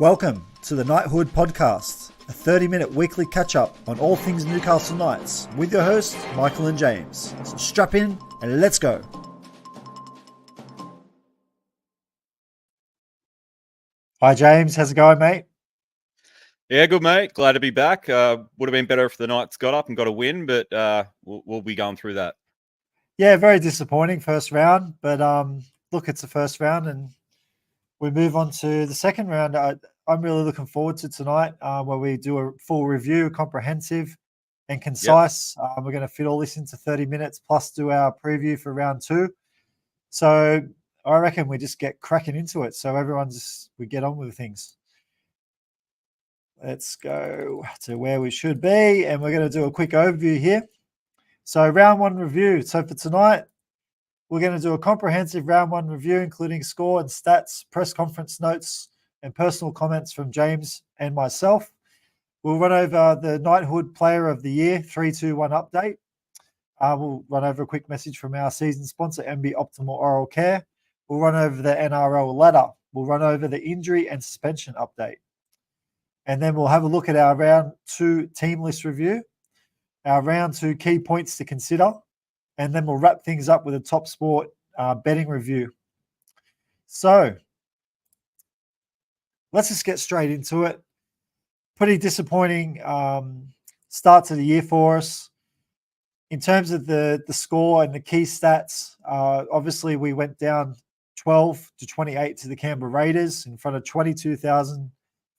Welcome to the Knighthood Podcast, a 30-minute weekly catch-up on all things Newcastle Knights with your hosts, Michael and James. So strap in and let's go. Hi James, how's it going, mate? Yeah, good, mate. Glad to be back. Would have been better if the Knights got up and got a win, but we'll be going through that. Yeah, very disappointing first round, but look, it's the first round and we move on to the second round. I'm really looking forward to tonight where we do a full review, comprehensive and concise. Yep. We're going to fit all this into 30 minutes plus do our preview for round two. So I reckon we just get cracking into it. So we get on with things. Let's go to where we should be. And we're going to do a quick overview here. So round one review. So for tonight, we're going to do a comprehensive round one review, including score and stats, press conference notes, and personal comments from James and myself. We'll run over the Knighthood Player of the Year 3-2-1 update. We'll run over a quick message from our season sponsor, MB Optimal Oral Care. We'll run over the NRL ladder. We'll run over the injury and suspension update. And then we'll have a look at our round two team list review, our round two key points to consider, and then we'll wrap things up with a top sport betting review. So let's just get straight into it. Pretty disappointing start to the year for us. In terms of the score and the key stats, obviously we went down 12-28 to the Canberra Raiders in front of 22,000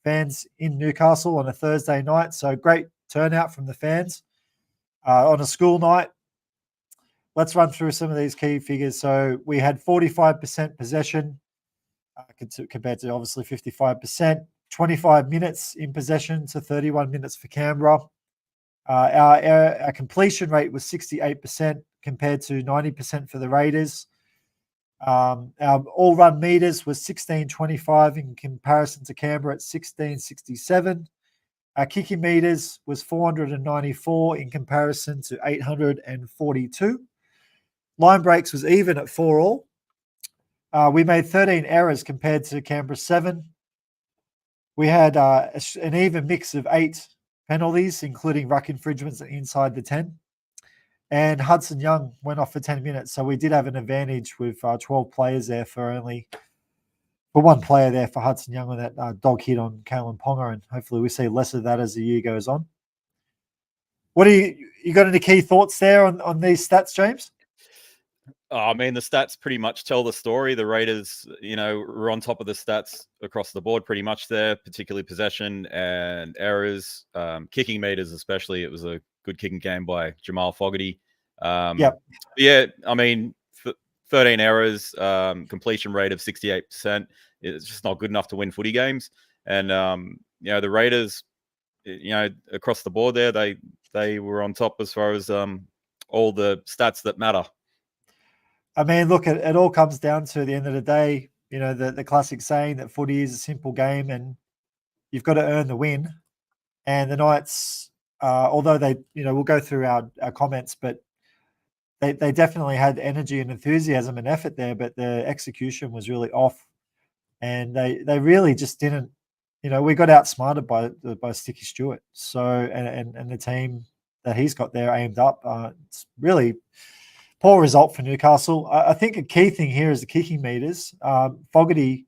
fans in Newcastle on a Thursday night. So great turnout from the fans on a school night. Let's run through some of these key figures. So we had 45% possession compared to obviously 55%, 25 minutes in possession to 31 minutes for Canberra. Our completion rate was 68% compared to 90% for the Raiders. Our all-run meters was 1625 in comparison to Canberra at 1667. Our kicking meters was 494 in comparison to 842. Line breaks was even at 4-all. We made 13 errors compared to Canberra 7. We had an even mix of 8 penalties, including ruck infringements inside the 10. And Hudson Young went off for 10 minutes. So we did have an advantage with 12 players there for one player there for Hudson Young with that dog hit on Kalen Ponga. And hopefully we see less of that as the year goes on. What do you got any key thoughts there on these stats, James? I mean, the stats pretty much tell the story. The Raiders, were on top of the stats across the board pretty much there, particularly possession and errors, kicking meters especially. It was a good kicking game by Jamal Fogarty. Yeah, I mean, 13 errors, completion rate of 68%. It's just not good enough to win footy games. And, the Raiders, across the board there, they were on top as far as all the stats that matter. I mean, look, it all comes down to, at the end of the day, the classic saying that footy is a simple game and you've got to earn the win. And the Knights, although they, we'll go through our comments, but they definitely had energy and enthusiasm and effort there, but the execution was really off. And they really just didn't, we got outsmarted by Sticky Stewart. So, and the team that he's got there aimed up, it's really poor result for Newcastle. I think a key thing here is the kicking meters. Fogarty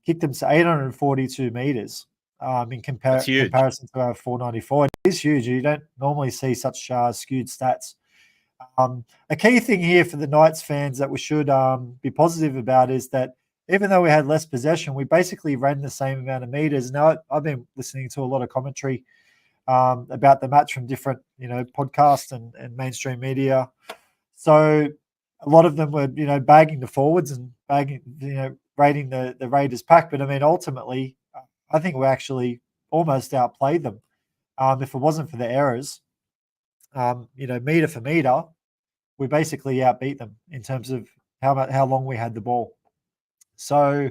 kicked them to 842 meters in comparison to our 494. It is huge. You don't normally see such skewed stats. A key thing here for the Knights fans that we should be positive about is that even though we had less possession, we basically ran the same amount of meters. Now, I've been listening to a lot of commentary about the match from different, podcasts and mainstream media. So a lot of them were, bagging the forwards and rating the Raiders pack. But I mean, ultimately, I think we actually almost outplayed them. If it wasn't for the errors, meter for meter, we basically outbeat them in terms of how long we had the ball. So,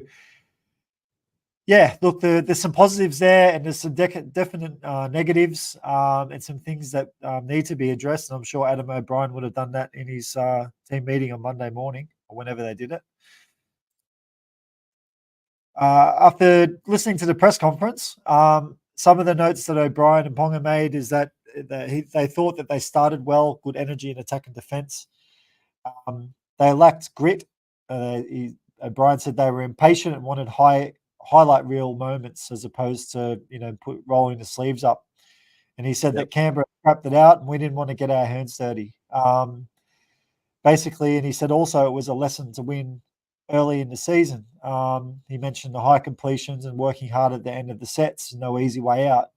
yeah, look, there's some positives there and there's some definite negatives and some things that need to be addressed. And I'm sure Adam O'Brien would have done that in his team meeting on Monday morning or whenever they did it. After listening to the press conference, some of the notes that O'Brien and Ponga made is that they thought that they started well, good energy in attack and defence. They lacked grit. O'Brien said they were impatient and wanted highlight reel moments as opposed to rolling the sleeves up. And he said that Canberra scrapped it out and we didn't want to get our hands dirty. Basically, and he said also it was a lesson to win early in the season. He mentioned the high completions and working hard at the end of the sets, no easy way out.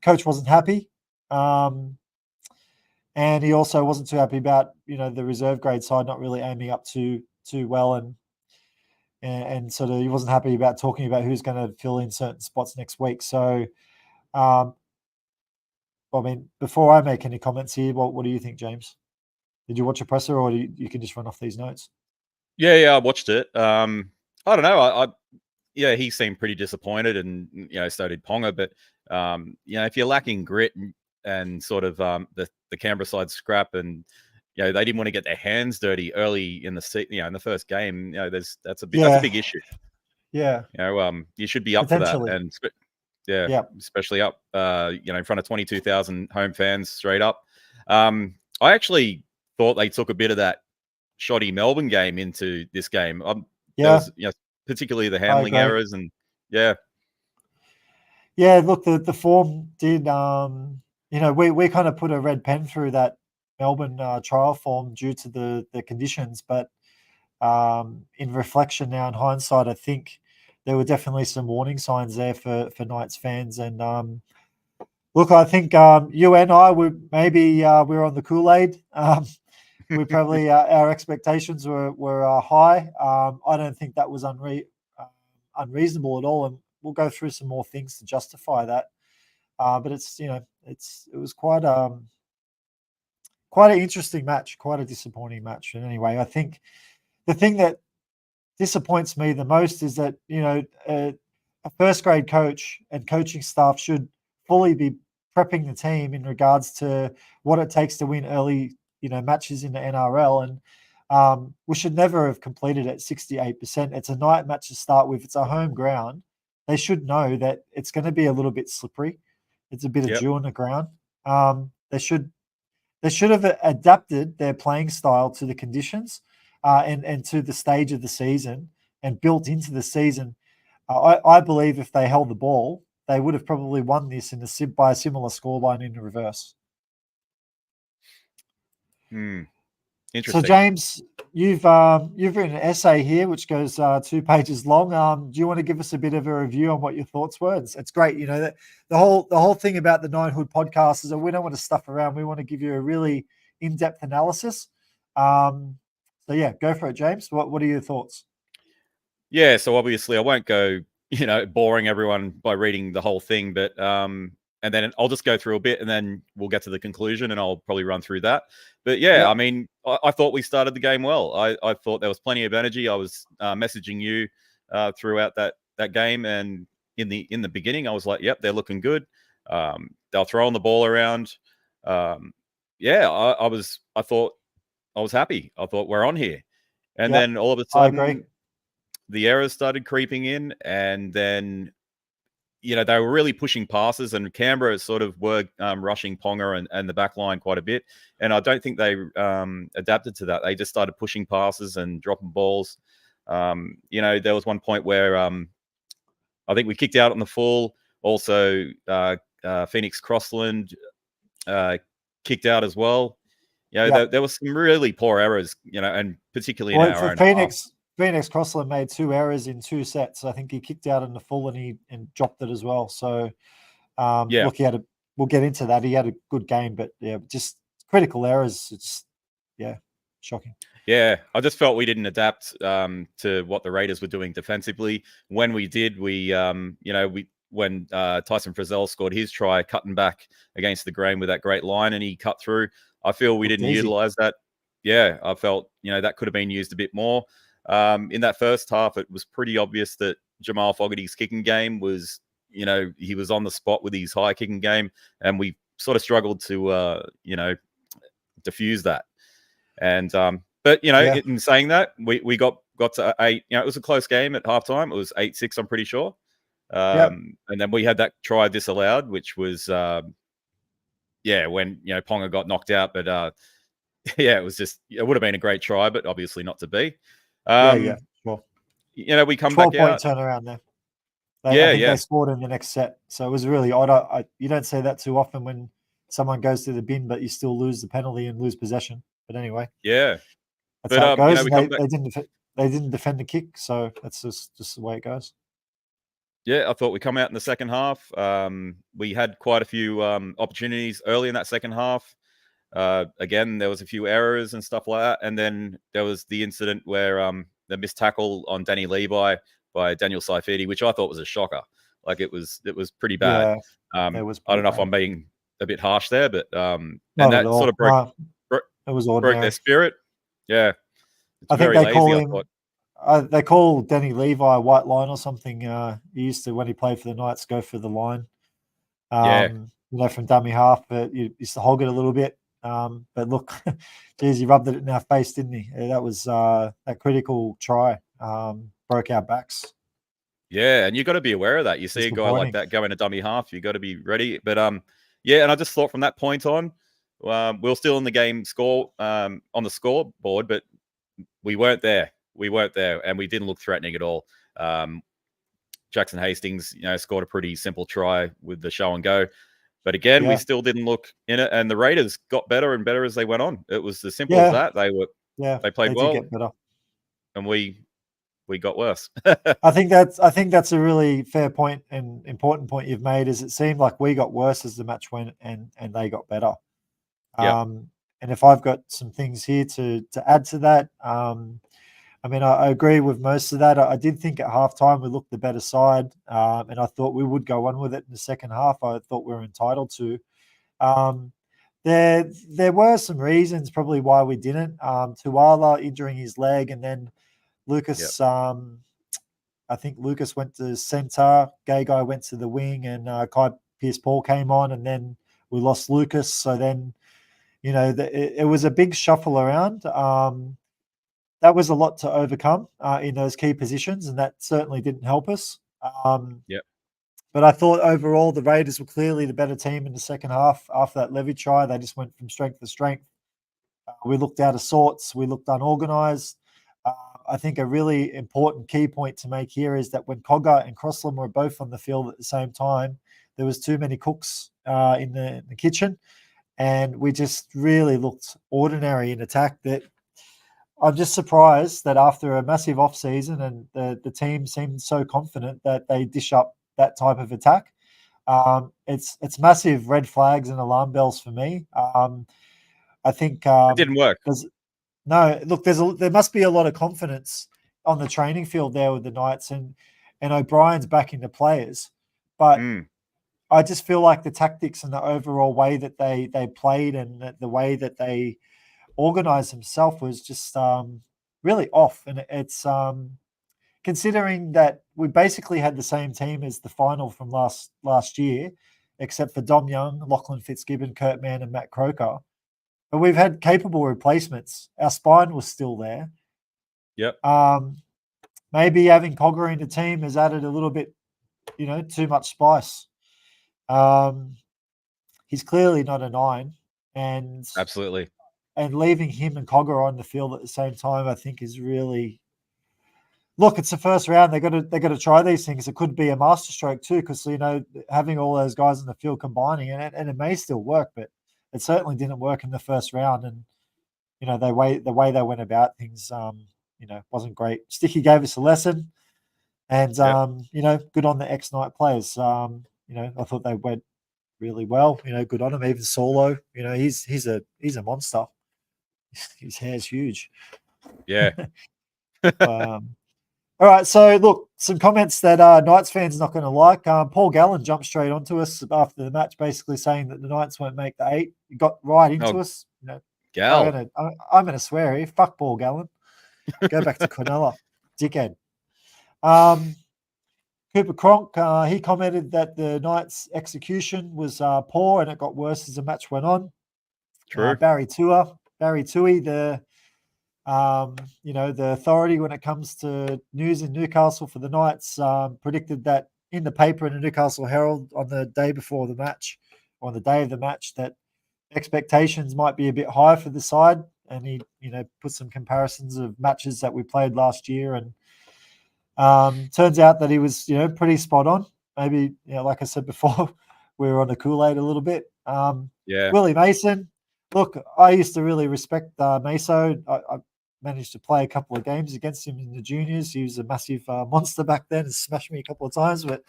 Coach wasn't happy. And he also wasn't too happy about, the reserve grade side not really aiming up too well. And sort of he wasn't happy about talking about who's going to fill in certain spots next week. So, before I make any comments here, what do you think, James? Did you watch a presser, or you can just run off these notes? Yeah, I watched it. I don't know. He seemed pretty disappointed, and so did Ponga. But if you're lacking grit and sort of the Canberra side scrap, and they didn't want to get their hands dirty early in the in the first game. That's a big issue. Yeah. You should be up for that, and especially up in front of 22,000 home fans straight up. I actually thought they took a bit of that shoddy Melbourne game into this game. Particularly the handling errors and look, the form did we kind of put a red pen through that Melbourne trial form due to the conditions, but in reflection now, in hindsight, I think there were definitely some warning signs there for Knights fans. And look, I think you and I were we're on the Kool-Aid. We probably our expectations were high. I don't think that was unreasonable at all, and we'll go through some more things to justify that. But it was quite an interesting match, quite a disappointing match. And anyway, I think the thing that disappoints me the most is that a first grade coach and coaching staff should fully be prepping the team in regards to what it takes to win early matches in the NRL, and we should never have completed at 68%. It's a night match to start with. It's a home ground. They should know that it's going to be a little bit slippery. It's a bit of dew on the ground. They should have adapted their playing style to the conditions and to the stage of the season and built into the season. I believe if they held the ball, they would have probably won this by a similar scoreline in the reverse. Interesting. So, James, you've written an essay here which goes 2 pages long. Do you want to give us a bit of a review on what your thoughts were? It's great, that the whole thing about the Ninehood podcast is that we don't want to stuff around. We want to give you a really in-depth analysis. So yeah, go for it, James. What are your thoughts? Yeah, so obviously I won't go, boring everyone by reading the whole thing, but and then I'll just go through a bit and then we'll get to the conclusion and I'll probably run through that. But I thought we started the game well. I thought there was plenty of energy. I was messaging you throughout that game, and in the beginning I was like, yep, they're looking good. They're throwing the ball around. I thought I was happy. I thought we're on here. And then all of a sudden the errors started creeping in, and then they were really pushing passes, and Canberra sort of were rushing Ponga and the back line quite a bit. And I don't think they adapted to that. They just started pushing passes and dropping balls. There was one point where I think we kicked out on the full. Also, Phoenix Crossland kicked out as well. There was some really poor errors, and particularly in our own half. Phoenix Crossland made 2 errors in 2 sets. I think he kicked out in the full and dropped it as well. So, look, we'll get into that. He had a good game, but just critical errors. It's shocking. Yeah, I just felt we didn't adapt to what the Raiders were doing defensively. When we did, when Tyson Frizzell scored his try, cutting back against the grain with that great line, and he cut through. I feel we didn't utilize that. Yeah, I felt that could have been used a bit more. In that first half, it was pretty obvious that Jamal Fogarty's kicking game was, he was on the spot with his high kicking game, and we sort of struggled to, diffuse that. And, but, in saying that, we got got to 8. It was a close game at halftime. It was 8-6, I'm pretty sure. Yep. And then we had that try disallowed, which was when Ponga got knocked out. But it was just, it would have been a great try, but obviously not to be. Sure. We come 12 back point out. turnaround there. Yeah, I think they scored in the next set. So it was really odd. You don't say that too often when someone goes to the bin, but you still lose the penalty and lose possession. But anyway. Yeah. That's how it goes. They didn't defend the kick, so that's just the way it goes. Yeah, I thought we come out in the second half. We had quite a few opportunities early in that second half. Again, there was a few errors and stuff like that. And then there was the incident where the missed tackle on Danny Levi by Daniel Saifidi, which I thought was a shocker. Like it was pretty bad. Yeah, I don't know if I'm being a bit harsh there, but and that sort of broke their spirit. Yeah. I think they call him. They call Danny Levi white line or something. He used to, when he played for the Knights, go for the line. From dummy half, but he used to hog it a little bit. But look, geez, he rubbed it in our face, didn't he? That was that critical try. Broke our backs. Yeah, and you got to be aware of that. You see a guy like that go in a dummy half, you got to be ready. But and I just thought from that point on, we were still in the game score on the scoreboard, but we weren't there. And we didn't look threatening at all. Jackson Hastings, scored a pretty simple try with the show and go. But again, we still didn't look in it, and the Raiders got better and better as they went on. It was as simple as that. They played well, did get better, and we got worse. I think that's a really fair point and important point you've made. Is it seemed like we got worse as the match went, and they got better. And if I've got some things here to add to that, I agree with most of that. I did think at halftime we looked the better side, and I thought we would go on with it in the second half. I thought we were entitled to. There were some reasons probably why we didn't. Tuala injuring his leg, and then Lucas. I think Lucas went to centre. Gagai went to the wing, and Kai Pearce-Paul came on, and then we lost Lucas. So then, it was a big shuffle around. That was a lot to overcome in those key positions, and that certainly didn't help us. But I thought overall the Raiders were clearly the better team in the second half. After that Levy try, they just went from strength to strength. We looked out of sorts. We looked unorganised. I think a really important key point to make here is that when Cogger and Crossland were both on the field at the same time, there was too many cooks in the kitchen, and we just really looked ordinary in attack. That I'm just surprised that after a massive off season and the team seemed so confident that they dish up that type of attack. It's massive red flags and alarm bells for me. I think it didn't work. There must be a lot of confidence on the training field there with the Knights, and O'Brien's backing the players, but I just feel like the tactics and the overall way that they played and the way that they organized themselves was just really off. And it's considering that we basically had the same team as the final from last year, except for Dom Young, Lachlan Fitzgibbon, Kurt Mann, and Matt Croker. But we've had capable replacements. Our spine was still there. Maybe having Cogger in the team has added a little bit, too much spice. He's clearly not a 9, and absolutely. And leaving him and Cogger on the field at the same time, I think, is really. Look, it's the first round. They got to try these things. It could be a masterstroke too, because having all those guys in the field combining, and it may still work, but it certainly didn't work in the first round. And the way they went about things, wasn't great. Sticky gave us a lesson, and good on the ex-Knight players. I thought they went really well. Good on him. Even Solo, he's a monster. His hair's huge. Yeah. All right, so look, some comments that Knights fans are not going to like. Paul Gallen jumped straight onto us after the match, basically saying that the Knights won't make the 8. He got right into us. Gal. I'm going to swear here. Fuck Paul Gallen. Go back to Quinella, dickhead. Cooper Cronk, he commented that the Knights' execution was poor and it got worse as the match went on. True. Barry Tui, the The authority when it comes to news in Newcastle for the Knights predicted that in the paper in the Newcastle Herald on the day before the match, or on the day of the match, that expectations might be a bit high for the side. And he, put some comparisons of matches that we played last year. And turns out that he was, pretty spot on. Maybe, like I said before, we were on the Kool-Aid a little bit. Yeah. Willie Mason. Look, I used to really respect Maso. I managed to play a couple of games against him in the juniors. He was a massive monster back then and smashed me a couple of times. But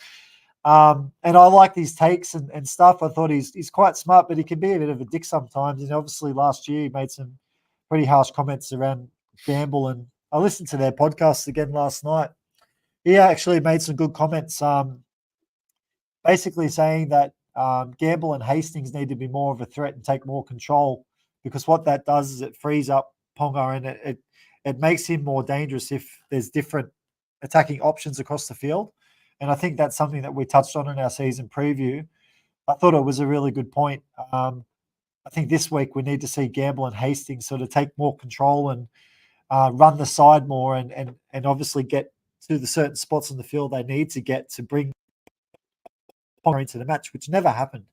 and I like his takes and stuff. I thought he's quite smart, but he can be a bit of a dick sometimes. And obviously last year he made some pretty harsh comments around Gamble. And I listened to their podcast again last night. He actually made some good comments, basically saying that Gamble and Hastings need to be more of a threat and take more control, because what that does is it frees up Ponga, and it makes him more dangerous if there's different attacking options across the field. And I think that's something that we touched on in our season preview. I thought it was a really good point. I think this week we need to see Gamble and Hastings sort of take more control and run the side more, and obviously get to the certain spots on the field they need to get to bring Ponga into the match, which never happened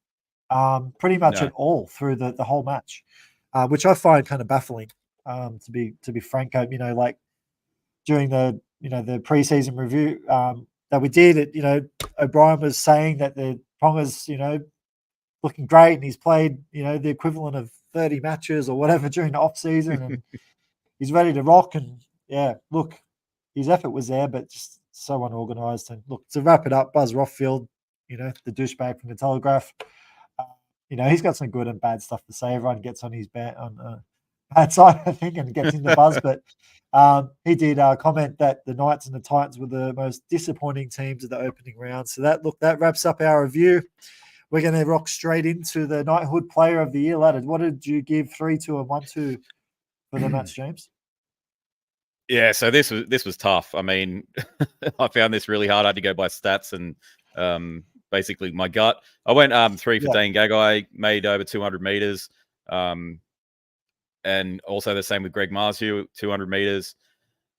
pretty much at all through the whole match, which I find kind of baffling, to be frank. Like during the preseason review that we did, O'Brien was saying that the Ponga's looking great, and he's played the equivalent of 30 matches or whatever during the off season, and he's ready to rock. And yeah, look, his effort was there, but just so unorganised. And look, to wrap it up, Buzz Rothfield, the douchebag from the Telegraph, he's got some good and bad stuff to say. Everyone gets on his bad side, I think, and gets in the buzz. But he did comment that the Knights and the Titans were the most disappointing teams of the opening round. So that wraps up our review. We're going to rock straight into the Knighthood Player of the Year ladder. What did you give 3, 2, and 1 to for the match, James? Yeah, so this was tough. I mean, I found this really hard. I had to go by stats and basically my gut. I went 3 for Dane Gagai, made over 200 meters. And also the same with Greg Marzhew, 200 meters.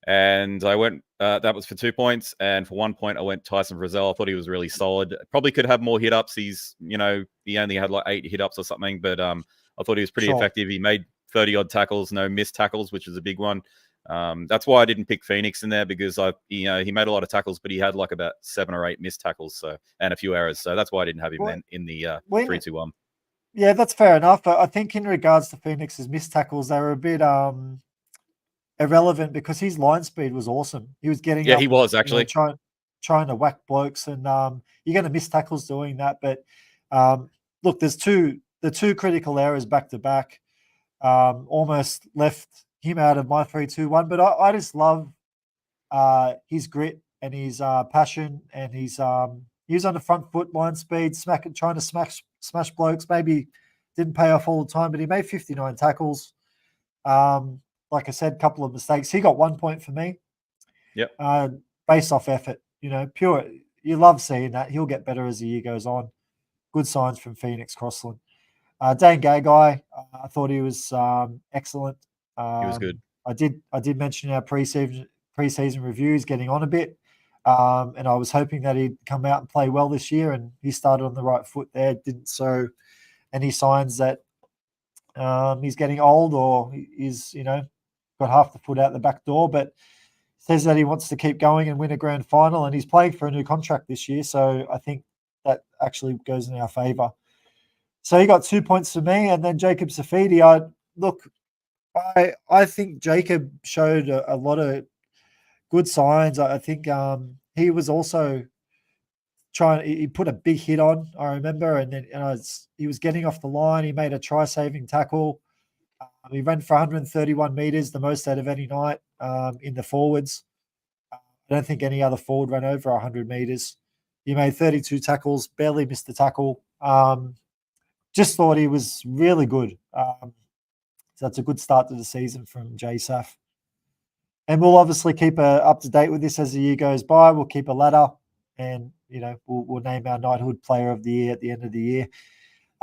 And I went, that was for 2 points. And for 1 point, I went Tyson Frizzell. I thought he was really solid. Probably could have more hit ups. He's, he only had like 8 hit ups or something, but I thought he was pretty effective. He made 30 odd tackles, no missed tackles, which is a big one. That's why I didn't pick Phoenix in there, because he made a lot of tackles, but he had like about 7 or 8 missed tackles, so, and a few errors. So that's why I didn't have him in the 3-2-1. Yeah, that's fair enough. But I think in regards to Phoenix's missed tackles, they were a bit irrelevant, because his line speed was awesome. He was getting up, he was actually trying to whack blokes, and you're going to miss tackles doing that. But look, there's the two critical errors back to back almost left him out of my 3-2-1. But I just love his grit and his passion, and his he was on the front foot, line speed, trying to smash blokes. Maybe didn't pay off all the time, but he made 59 tackles. Like I said, a couple of mistakes. He got 1 point for me. Yep. Based off effort, pure. You love seeing that. He'll get better as the year goes on. Good signs from Phoenix Crossland. Dane Gagai, I thought he was excellent. He was good. I did mention our preseason reviews getting on a bit, and I was hoping that he'd come out and play well this year, and he started on the right foot there. Didn't show any signs that he's getting old, or he's got half the foot out the back door, but says that he wants to keep going and win a grand final, and he's playing for a new contract this year, so I think that actually goes in our favour. So he got 2 points for me, and then Jacob Safidi. I think Jacob showed a lot of good signs. I think he was also he put a big hit on, I remember, and then he was getting off the line. He made a try-saving tackle. He ran for 131 meters, the most out of any Knight in the forwards. I don't think any other forward ran over 100 meters. He made 32 tackles, barely missed the tackle. Just thought he was really good. So that's a good start to the season from JSAF. And we'll obviously keep up to date with this as the year goes by. We'll keep a ladder, and we'll name our Knighthood Player of the Year at the end of the year.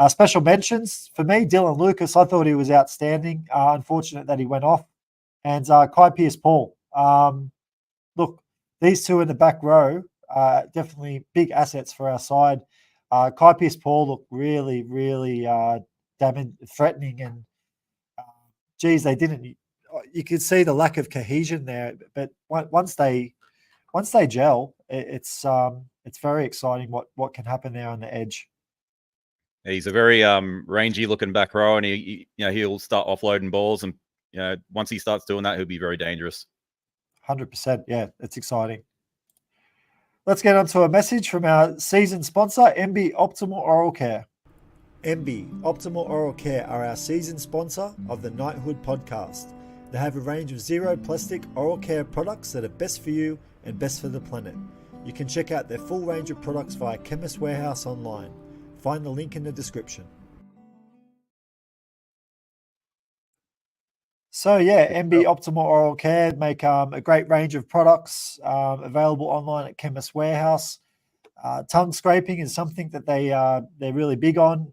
Special mentions for me, Dylan Lucas. I thought he was outstanding. Unfortunate that he went off. and Kai Pearce-Paul. Look, these two in the back row are definitely big assets for our side. Kai Pearce-Paul looked really, really threatening, and geez, they didn't. You could see the lack of cohesion there, but once they gel, it's very exciting what can happen there on the edge. He's a very rangy looking back row, and he'll start offloading balls, and once he starts doing that, he'll be very dangerous. 100%, yeah, it's exciting. Let's get on to a message from our season sponsor, MB Optimal Oral Care. MB Optimal Oral Care are our season sponsor of the Knighthood podcast. They have a range of zero plastic oral care products that are best for you and best for the planet. You can check out their full range of products via Chemist Warehouse online. Find the link in the description. So yeah, MB Optimal Oral Care make a great range of products available online at Chemist Warehouse. Tongue scraping is something that they're really big on.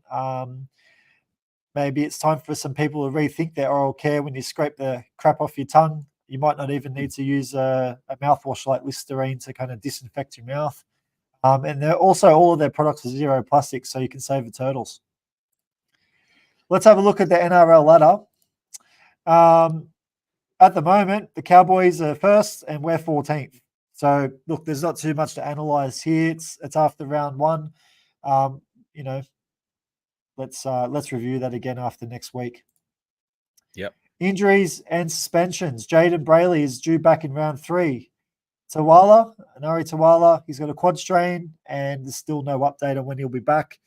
Maybe it's time for some people to rethink their oral care. When you scrape the crap off your tongue, you might not even need to use a mouthwash like Listerine to kind of disinfect your mouth. And they're also, all of their products are zero plastic, so you can save the turtles. Let's have a look at the NRL ladder. At the moment, the Cowboys are first and we're 14th. So look, there's not too much to analyze here. It's after round one. Let's review that again after next week. Yep. Injuries and suspensions. Jaden Brayley is due back in round 3. Anari Tawala, he's got a quad strain, and there's still no update on when he'll be back.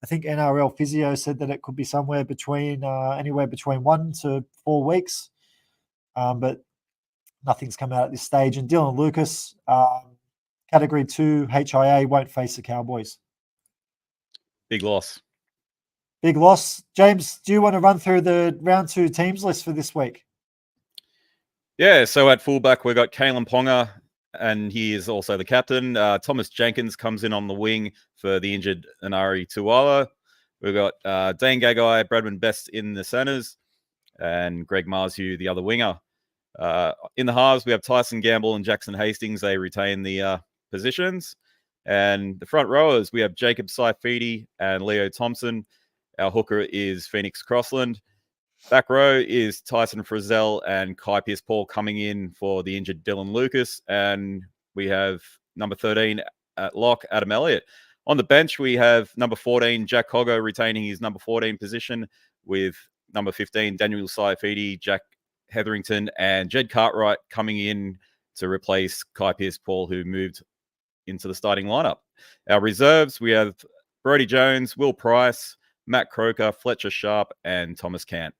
I think NRL physio said that it could be somewhere between anywhere between 1 to 4 weeks, but nothing's come out at this stage. And Dylan Lucas, Category 2 HIA, won't face the Cowboys. Big loss. Big loss. James, do you want to run through the round 2 teams list for this week? Yeah, so at fullback, we've got Kalen Ponga, and he is also the captain. Thomas Jenkins comes in on the wing for the injured Anari Tuwala. We've got Dane Gagai, Bradman Best in the centres, and Greg Marzu, the other winger. In the halves, we have Tyson Gamble and Jackson Hastings. They retain the positions. And the front rowers, we have Jacob Saifidi and Leo Thompson. Our hooker is Phoenix Crossland. Back row is Tyson Frizzell and Kai Pearce-Paul coming in for the injured Dylan Lucas. And we have number 13 at lock, Adam Elliott. On the bench, we have number 14, Jack Coggo, retaining his number 14 position, with number 15, Daniel Saifidi, Jack Hetherington, and Jed Cartwright coming in to replace Kai Pearce-Paul, who moved into the starting lineup. Our reserves, we have Brodie Jones, Will Price, Matt Croker, Fletcher Sharp, and Thomas Cant.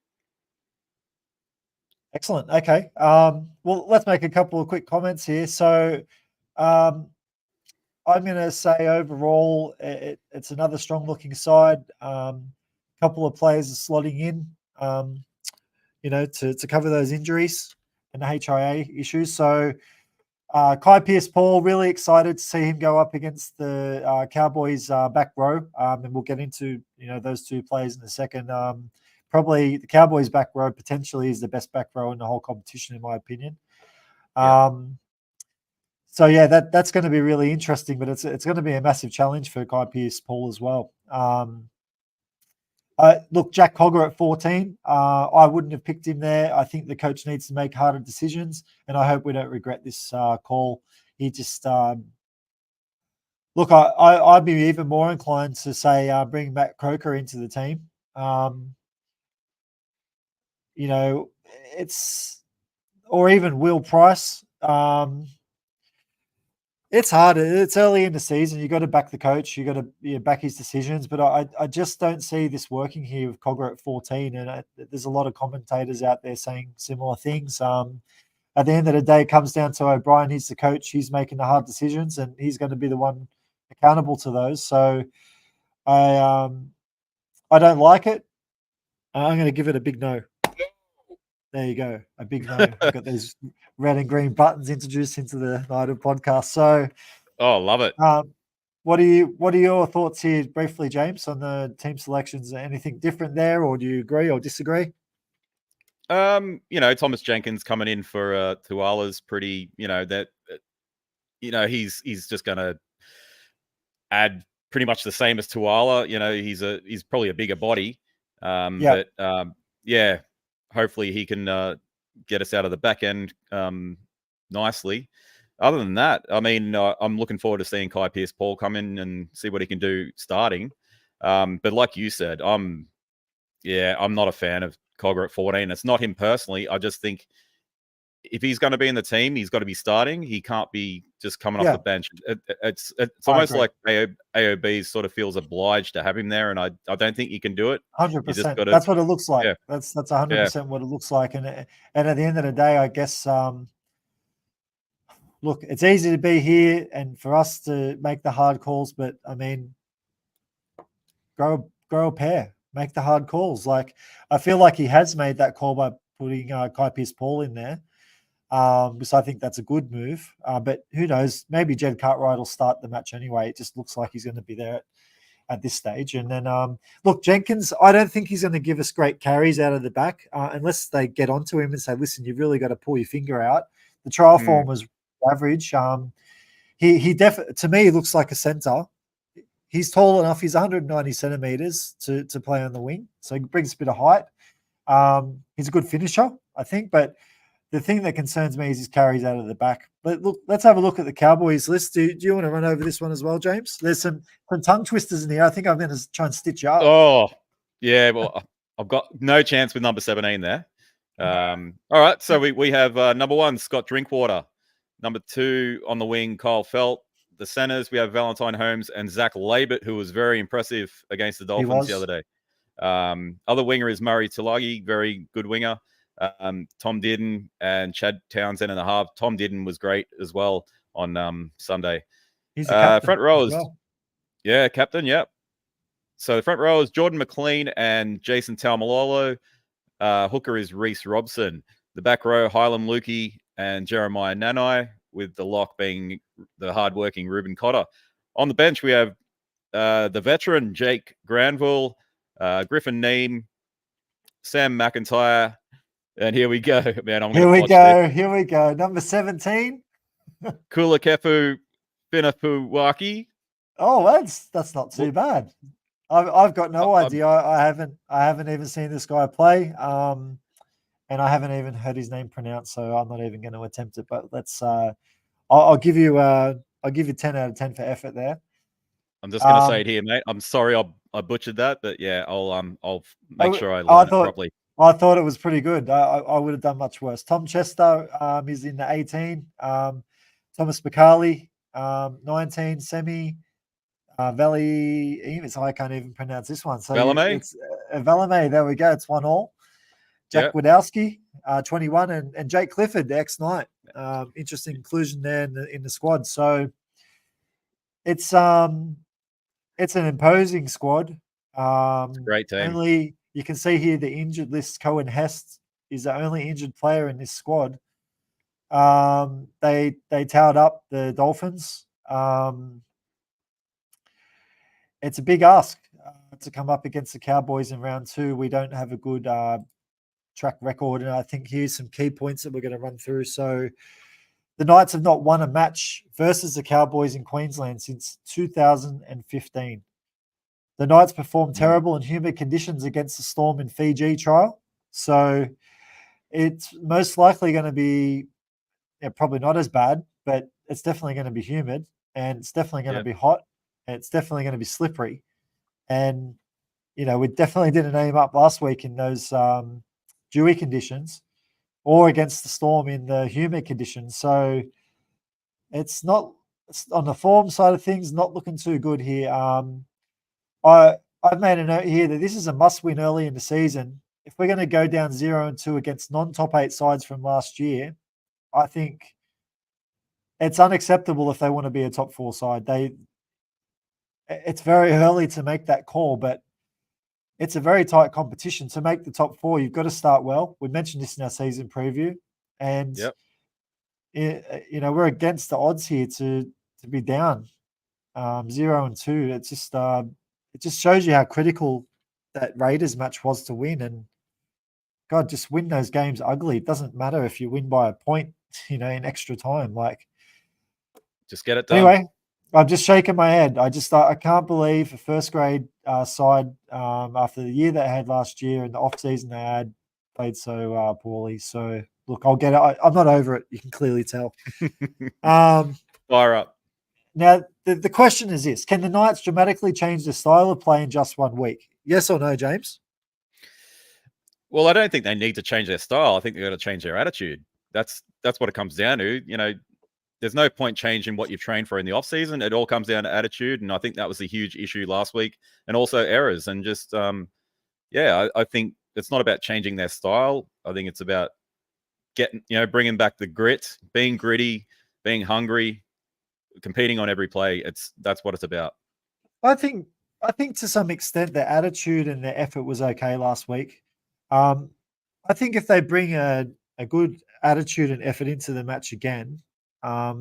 Excellent. Okay. Well, let's make a couple of quick comments here. So I'm going to say overall, it's another strong-looking side. A couple of players are slotting in, to cover those injuries and the HIA issues. So Kai Pearce-Paul, really excited to see him go up against the Cowboys back row, and we'll get into those two players in a second. Probably the Cowboys back row potentially is the best back row in the whole competition, in my opinion. So yeah, that's going to be really interesting, but it's going to be a massive challenge for Kai Pearce-Paul as well. Look, Jack Cogger at 14. I wouldn't have picked him there. I think the coach needs to make harder decisions, and I hope we don't regret this call. He just look. I'd be even more inclined to say bring Matt Croker into the team. Or even Will Price. It's hard. It's early in the season. You got to back the coach. You got to back his decisions. But I just don't see this working here with Cogger at 14. And there's a lot of commentators out there saying similar things. At the end of the day, it comes down to O'Brien. He's the coach. He's making the hard decisions, and he's going to be the one accountable to those. So I don't like it. I'm going to give it a big no. There you go. A big no. We've got these red and green buttons introduced into the Knighthood podcast. So, love it. What are your thoughts here, briefly, James, on the team selections? Anything different there, or do you agree or disagree? Thomas Jenkins coming in for Tuala's pretty, he's just going to add pretty much the same as Tuala. He's probably a bigger body. Hopefully he can get us out of the back end nicely. Other than that, I mean, I'm looking forward to seeing Kai Pearce-Paul come in and see what he can do starting. But like you said, I'm not a fan of Cogger at 14. It's not him personally. I just think if he's going to be in the team, he's got to be starting. He can't be just coming off the bench. It's almost like AOB sort of feels obliged to have him there, and I don't think he can do it. 100%. That's what it looks like. Yeah. That's 100% what it looks like. And at the end of the day, I guess, look, it's easy to be here and for us to make the hard calls, but I mean, grow a pair, make the hard calls. Like, I feel like he has made that call by putting Kai Pearce-Paul in there. So I think that's a good move. But who knows? Maybe Jed Cartwright will start the match anyway. It just looks like he's going to be there at this stage. And then, look, Jenkins, I don't think he's going to give us great carries out of the back unless they get onto him and say, listen, you've really got to pull your finger out. The trial form was average. He definitely, to me, looks like a centre. He's tall enough. He's 190 centimetres to play on the wing. So he brings a bit of height. He's a good finisher, I think. But the thing that concerns me is his carries out of the back. But look, let's have a look at the Cowboys list. Do you want to run over this one as well, James? There's some tongue twisters in here. I think I'm going to try and stitch you up. Oh, yeah. Well, I've got no chance with number 17 there. All right. So we have number 1, Scott Drinkwater. Number 2 on the wing, Kyle Felt. The centers, we have Valentine Holmes and Zach Labert, who was very impressive against the Dolphins the other day. Other winger is Murray Tulagi, very good winger. Tom Didden and Chad Townsend in the half. Tom Didden was great as well on Sunday. He's a captain front row is, captain, yep. So the front row is Jordan McLean and Jason Taumalolo. Hooker is Reese Robson. The back row, Hylam Lukey and Jeremiah Nanai, with the lock being the hardworking Ruben Cotter. On the bench, we have the veteran Jake Granville, Griffin Neem, Sam McIntyre, and here we go, man. Here we go. Number 17. Kula Kefu Finapuwaki. Oh, that's not too bad. I've got no idea. I haven't even seen this guy play. And I haven't even heard his name pronounced, so I'm not even going to attempt it. But let's. I'll give you 10 out of 10 for effort there. I'm just going to say it here, mate. I'm sorry I butchered that, but yeah, I'll make sure I learn it properly. I thought it was pretty good. I would have done much worse. Tom Chester is in the 18. Thomas McCarley, 19. Semi Valley. I can't even pronounce this one. So Valame. It's Valame. There we go. It's 1-1. Jack Wadowski, 21, and Jake Clifford, the ex-Knight. Interesting inclusion there in the squad. So it's an imposing squad. It's a great team. Only you can see here the injured list. Cohen Hest is the only injured player in this squad. They towed up the Dolphins. It's a big ask to come up against the Cowboys in round 2. We don't have a good track record, and I think here's some key points that we're going to run through. So the Knights have not won a match versus the Cowboys in Queensland since 2015. The Knights performed terrible in humid conditions against the Storm in Fiji trial, so it's most likely going to be probably not as bad, but it's definitely going to be humid, and it's definitely going to be hot, and it's definitely going to be slippery. And we definitely didn't aim up last week in those dewy conditions, or against the Storm in the humid conditions. So it's not, on the form side of things, not looking too good here. I've made a note here that this is a must-win early in the season. If we're going to go down 0-2 against non-top 8 sides from last year, I think it's unacceptable if they want to be a top 4 side. It's very early to make that call, but it's a very tight competition. To make the top 4, you've got to start well. We mentioned this in our season preview, and we're against the odds here to be down 0-2. It's just it just shows you how critical that Raiders match was to win. And God, just win those games ugly. It doesn't matter if you win by a point, in extra time. Like, just get it done. Anyway, I'm just shaking my head. I can't believe a first grade side after the year they had last year and the off season they had played so poorly. So look, I'll get it. I'm not over it. You can clearly tell. Fire up. Now the question is this: can the Knights dramatically change their style of play in just 1 week? Yes or no, James? Well, I don't think they need to change their style. I think they're going to change their attitude. That's what it comes down to. There's no point changing what you've trained for in the off season. It all comes down to attitude, and I think that was a huge issue last week, and also errors. And just I think it's not about changing their style. I think it's about bringing back the grit, being gritty, being hungry, competing on every play. That's what it's about. I think to some extent their attitude and their effort was okay last week. I think if they bring a good attitude and effort into the match again, I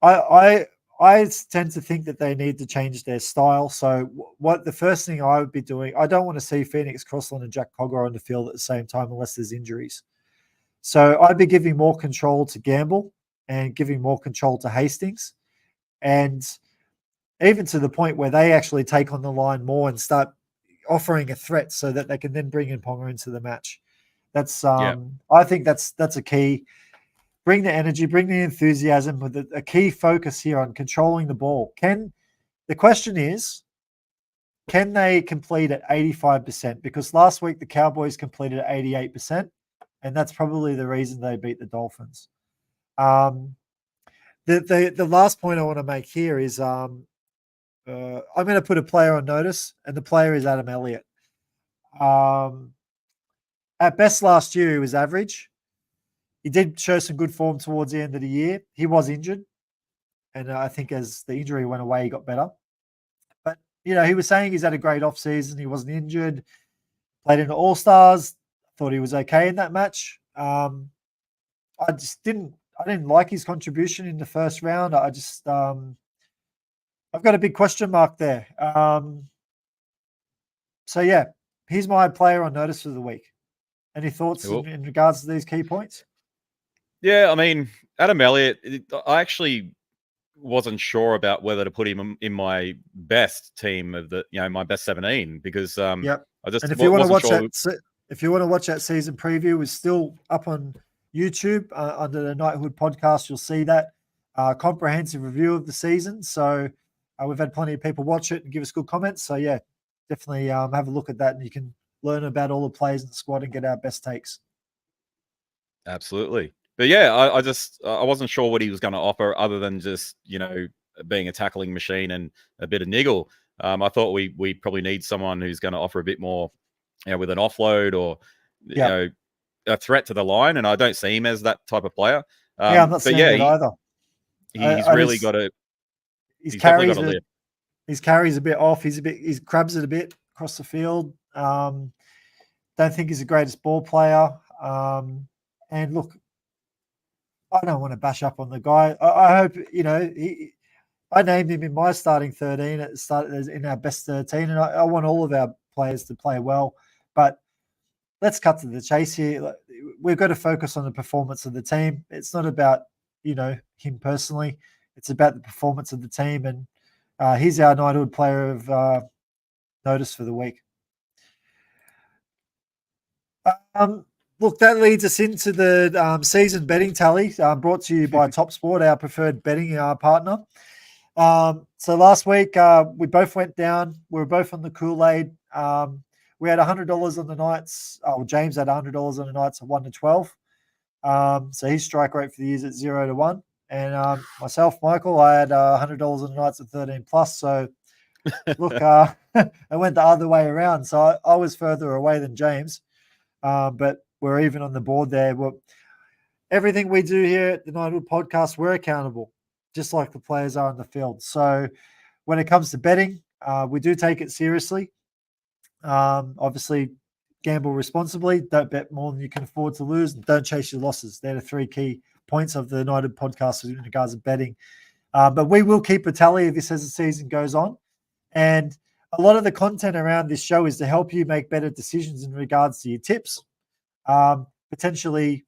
tend to think that they need to change their style. So what the first thing I would be doing, I don't want to see Phoenix, Crossland and Jack Cogger on the field at the same time unless there's injuries. So I'd be giving more control to Gamble and giving more control to Hastings, and even to the point where they actually take on the line more and start offering a threat so that they can then bring in Ponga into the match. That's I think that's a key. Bring the energy, bring the enthusiasm with a key focus here on controlling the ball. The question is, can they complete at 85%? Because last week the Cowboys completed at 88%, and that's probably the reason they beat the Dolphins. The last point I want to make here is I'm going to put a player on notice, and the player is Adam Elliott. At best last year, he was average. He did show some good form towards the end of the year. He was injured, and I think as the injury went away, he got better. But, he was saying he's had a great offseason. He wasn't injured, played in the All-Stars, thought he was okay in that match. I didn't like his contribution in the first round. I've got a big question mark there. He's my player on notice for the week. Any thoughts in regards to these key points? Yeah, I mean, Adam Elliott, I actually wasn't sure about whether to put him in my best team of my best 17 because I just and if you want to watch that season preview, it's still up on YouTube under the Knighthood podcast. You'll see that comprehensive review of the season. So we've had plenty of people watch it and give us good comments. So definitely have a look at that, and you can learn about all the players in the squad and get our best takes. Absolutely. But I wasn't sure what he was going to offer other than just, being a tackling machine and a bit of niggle. I thought we probably need someone who's going to offer a bit more, with an offload or, a threat to the line. And I don't see him as that type of player. I'm not seeing it either. He's really got to. His carries a bit off. He crabs it a bit across the field. Don't think he's the greatest ball player. And look, I don't want to bash up on the guy. I hope, I named him in my starting 13 at the start in our best 13, and I want all of our players to play well. But let's cut to the chase here. We've got to focus on the performance of the team. It's not about, him personally. It's about the performance of the team. And he's our Knighthood player of notice for the week. Look, that leads us into the season betting tally brought to you by TopSport, our preferred betting partner. So last week, we both went down. We were both on the Kool-Aid. We had $100 on the Knights. James had $100 on the Knights at 1-12. So his strike rate for the year is at 0-1. And myself, Michael, I had $100 on the Knights at 13+. So look, I went the other way around. So I was further away than James. But we're even on the board there. Everything we do here at the Knighthood podcast, we're accountable, just like the players are on the field. So when it comes to betting, we do take it seriously. Obviously, gamble responsibly. Don't bet more than you can afford to lose. And don't chase your losses. They're the 3 key points of the Knighthood podcast in regards to betting. But we will keep a tally of this as the season goes on. And a lot of the content around this show is to help you make better decisions in regards to your tips. potentially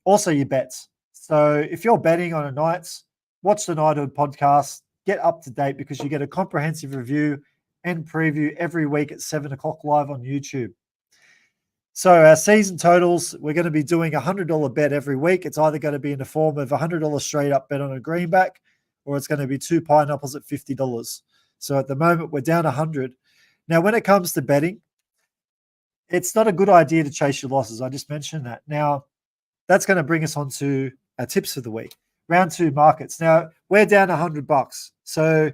also your bets. So if you're betting on a Knights, watch the Knighthood podcast, get up to date because you get a comprehensive review and preview every week at 7 o'clock live on YouTube. So our season totals, we're going to be doing a $100 bet every week. It's either going to be in the form of a $100 straight up bet on a greenback, or it's going to be 2 pineapples at $50. So at the moment, we're down 100. Now, when it comes to betting, it's not a good idea to chase your losses. I just mentioned that. Now, that's going to bring us on to our tips for the week. Round 2 markets. Now, we're down $100. So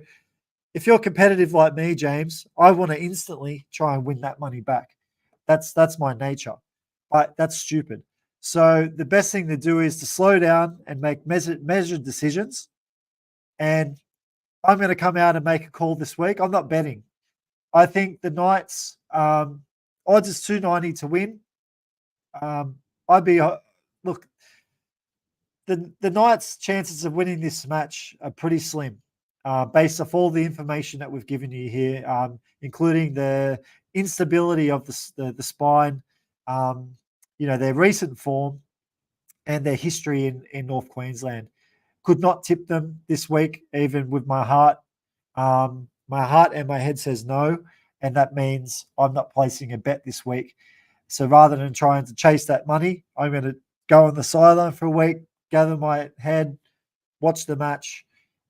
if you're competitive like me, James, I want to instantly try and win that money back. That's my nature, but that's stupid. So the best thing to do is to slow down and make measured decisions. And I'm going to come out and make a call this week. I'm not betting. I think the Knights odds is 290 to win. Look, the Knights' chances of winning this match are pretty slim, based off all the information that we've given you here, including the instability of the spine, their recent form, and their history in North Queensland. Could not tip them this week, even with my heart. My heart and my head says no, and that means I'm not placing a bet this week. So rather than trying to chase that money, I'm going to go on the sideline for a week, gather my head, watch the match,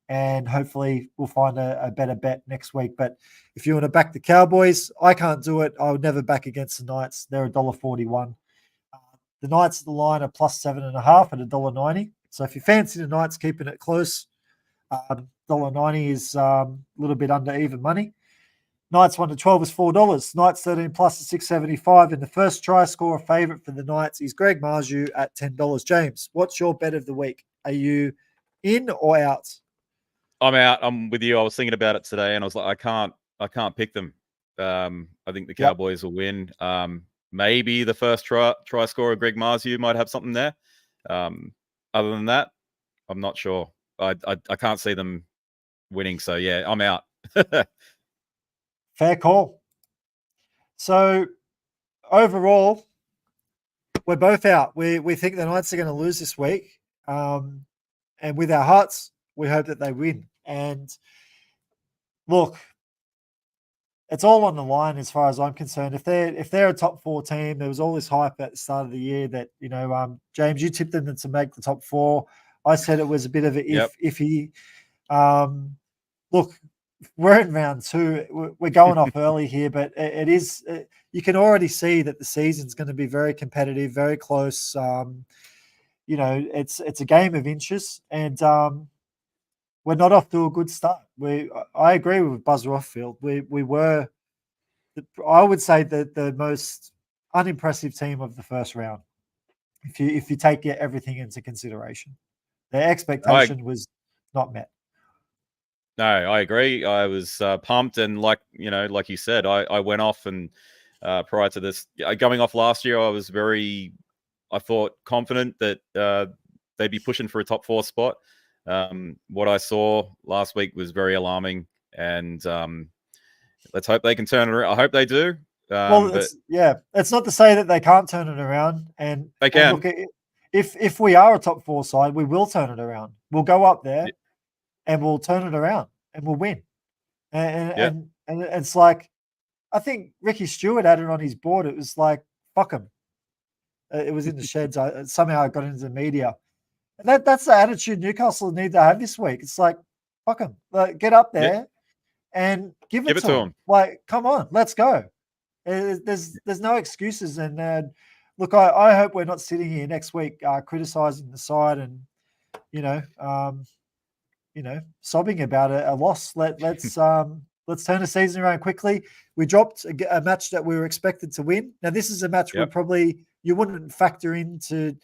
and hopefully we'll find a better bet next week. But if you want to back the Cowboys, I can't do it. I would never back against the Knights. They're $1.41. The Knights at the line are +7.5 at $1.90. So if you fancy the Knights keeping it close, $1.90 is a little bit under even money. Knights 1 to 12 is $4. Knights 13 plus is $6.75. And the first try scorer favourite for the Knights is Greg Marju at $10. James, what's your bet of the week? Are you in or out? I'm out. I'm with you. I was thinking about it today, and I was like, I can't pick them. I think the Cowboys will win. Maybe the first try scorer, Greg Marzu, might have something there. Other than that, I'm not sure. I can't see them winning. So yeah, I'm out. Fair call. So overall, we're both out. We think the Knights are going to lose this week. And with our hearts, we hope that they win. And look, it's all on the line as far as I'm concerned. If they're a top 4 team, there was all this hype at the start of the year that, James, you tipped them to make the top 4. I said it was a bit of an iffy. Look, we're in round 2. We're going off early here, but it is. You can already see that the season's going to be very competitive, very close. It's a game of inches, and we're not off to a good start. I agree with Buzz Rothfield. We were, I would say, the most unimpressive team of the first round. If you take everything into consideration, their expectation was not met. No, I agree. I was pumped, and like you said, I went off, and prior to this, going off last year, I was I thought confident that they'd be pushing for a top 4 spot. What I saw last week was very alarming, and let's hope they can turn it around. I hope they do. It's not to say that they can't turn it around, and they can. And look, if we are a top 4 side, we will turn it around. We'll go up there, and we'll turn it around, and we'll win. And it's like, I think Ricky Stewart had it on his board. It was like, fuck him. It was in the sheds. Somehow I got into the media. And that's the attitude Newcastle need to have this week. It's like, fuck them. Get up there and give it to them. Like, come on, let's go. There's no excuses. And look, I hope we're not sitting here next week criticizing the side and, sobbing about a loss. Let's turn the season around quickly. We dropped a match that we were expected to win. Now, this is a match where probably you wouldn't factor into,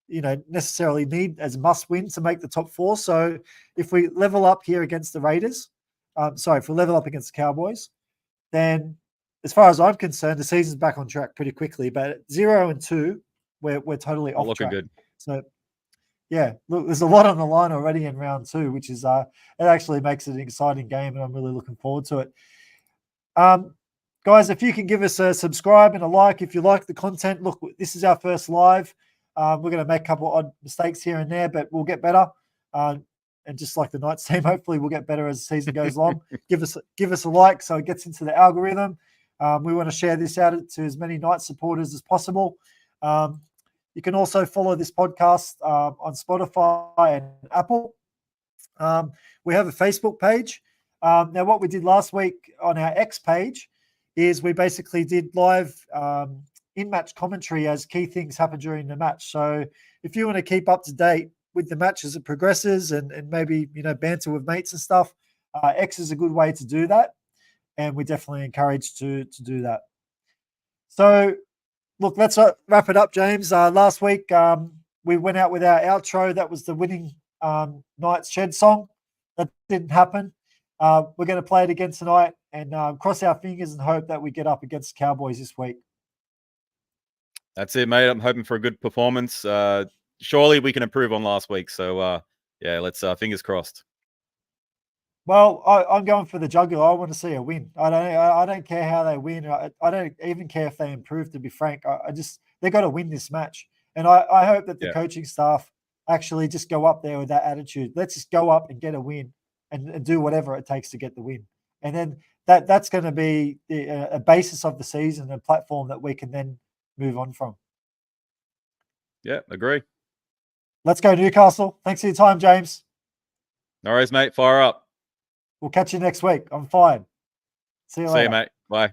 necessarily need as must win to make the top 4. So if we level up here against the Raiders, if we level up against the Cowboys, then as far as I'm concerned, the season's back on track pretty quickly. But 0 and 2, we're totally off looking track. Good. So yeah, look, there's a lot on the line already in round 2, which is it actually makes it an exciting game, and I'm really looking forward to it. guys, if you can give us a subscribe and a like if you like the content. Look, this is our first live. We're going to make a couple odd mistakes here and there, but we'll get better. And just like the Knights team, hopefully we'll get better as the season goes along. Give us a like so it gets into the algorithm. We want to share this out to as many Knights supporters as possible. You can also follow this podcast on Spotify and Apple. We have a Facebook page. Now, what we did last week on our X page is we basically did live in-match commentary as key things happen during the match. So if you want to keep up to date with the match as it progresses and maybe, banter with mates and stuff, X is a good way to do that. And we definitely encourage to do that. So, look, let's wrap it up, James. Last week, we went out with our outro. That was the winning Knights Shed song. That didn't happen. We're going to play it again tonight and cross our fingers and hope that we get up against the Cowboys this week. That's it, mate. I'm hoping for a good performance. Surely we can improve on last week. So, let's fingers crossed. Well, I'm going for the jugular. I want to see a win. I don't care how they win. I don't even care if they improve, to be frank. They got to win this match. And I hope that the coaching staff actually just go up there with that attitude. Let's just go up and get a win and do whatever it takes to get the win. And then that's going to be a basis of the season, a platform that we can then move on from. Yeah, agree. Let's go, Newcastle. Thanks for your time, James. No worries, mate. Fire up. We'll catch you next week. I'm fine. See you later. See you, mate. Bye.